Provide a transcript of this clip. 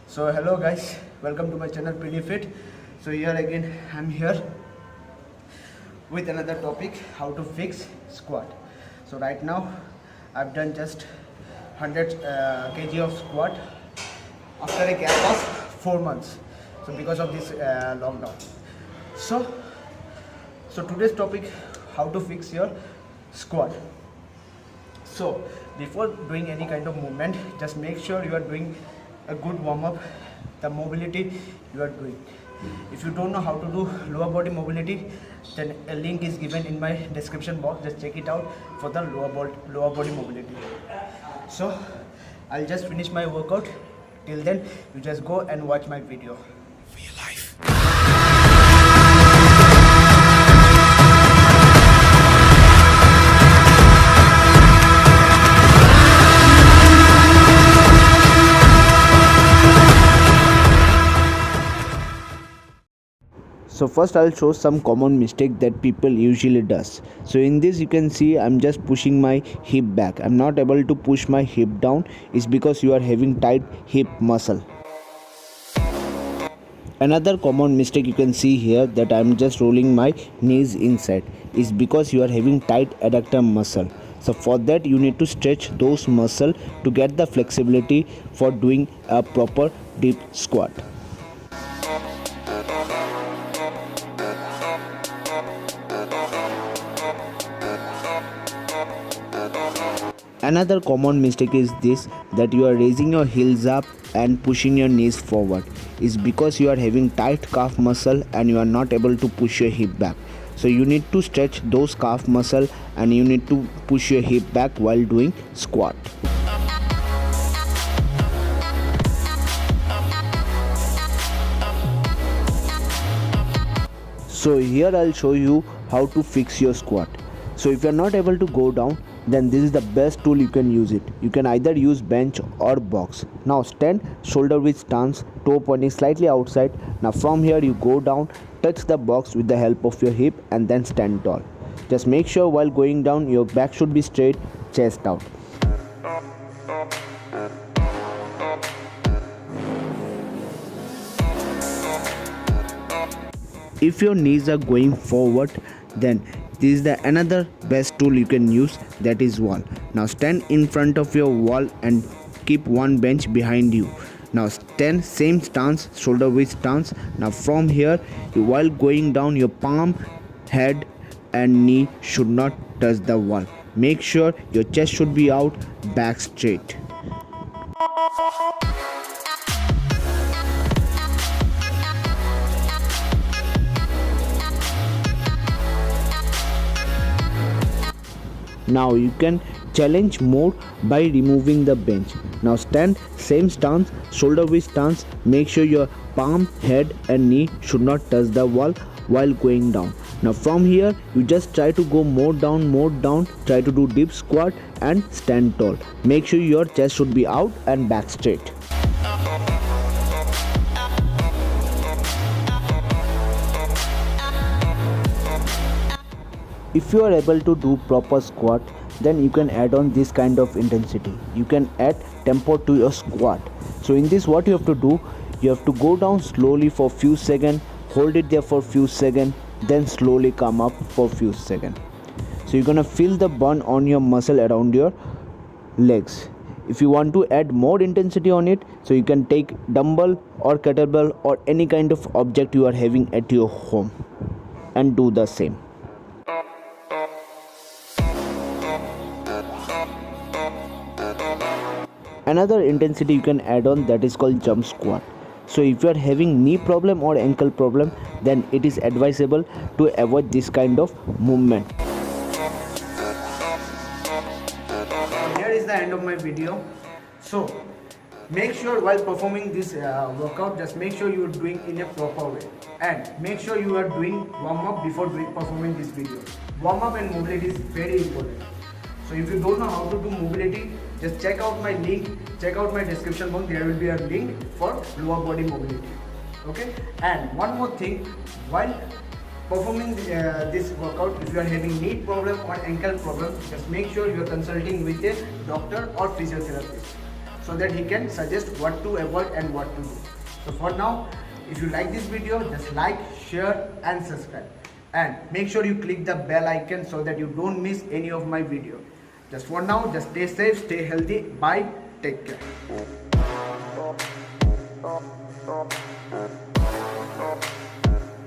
So hello guys, welcome to my channel PD Fit. So here again I'm here with another topic, how to fix squat. So right now I've done just 100 kg of squat after a gap of 4 months. So because of this lockdown. So today's topic, how to fix your squat. So before doing any kind of movement, just make sure you are doing a good warm-up, the mobility you are doing. If you don't know how to do lower body mobility, then a link is given in my description box. Just check it out for the lower body mobility. So I'll just finish my workout. Till then, you just go and watch my video. For your life. So first I'll show some common mistake that people usually does. So in this you can see I'm just pushing my hip back. I'm not able to push my hip down. It's because you are having tight hip muscle. Another common mistake you can see here, that I'm just rolling my knees inside, is because you are having tight adductor muscle. So for that you need to stretch those muscle to get the flexibility for doing a proper deep squat. Another common mistake is this, that you are raising your heels up and pushing your knees forward. It's because you are having tight calf muscle and you are not able to push your hip back. So you need to stretch those calf muscle and you need to push your hip back while doing squat. So here I'll show you how to fix your squat. So if you are not able to go down, then this is the best tool you can use it. You can either use bench or box. Now stand shoulder width stance, toe pointing slightly outside. Now from here you go down, touch the box with the help of your hip and then stand tall. Just make sure while going down your back should be straight, chest out. If your knees are going forward, then this is the another best tool you can use, that is wall. Now stand in front of your wall and keep one bench behind you. Now stand same stance, shoulder width stance. Now from here, while going down, your palm, head and knee should not touch the wall. Make sure your chest should be out, back straight. Now you can challenge more by removing the bench. Now stand same stance, shoulder width stance. Make sure your palm, head and knee should not touch the wall while going down. Now from here you just try to go more down, try to do deep squat and stand tall. Make sure your chest should be out and back straight. If you are able to do proper squat, then you can add on this kind of intensity. You can add tempo to your squat. So in this, what you have to do, you have to go down slowly for few seconds, hold it there for few seconds, then slowly come up for few seconds. So you're gonna feel the burn on your muscle around your legs. If you want to add more intensity on it, so you can take dumbbell or kettlebell or any kind of object you are having at your home and do the same. Another intensity you can add on, that is called jump squat. So if you are having knee problem or ankle problem, then it is advisable to avoid this kind of movement. Here is the end of my video. So make sure while performing this workout, just make sure you are doing in a proper way, and make sure you are doing warm up before performing this video. Warm up and mobility is very important. So if you don't know how to do mobility, just check out my link, check out my description box. There will be a link for lower body mobility. Okay. And one more thing, while performing this workout, if you are having knee problem or ankle problem, just make sure you are consulting with a doctor or physiotherapist so that he can suggest what to avoid and what to do. So for now, if you like this video, just like, share and subscribe, and make sure you click the bell icon so that you don't miss any of my video. Just for now, just stay safe, stay healthy. Bye, take care.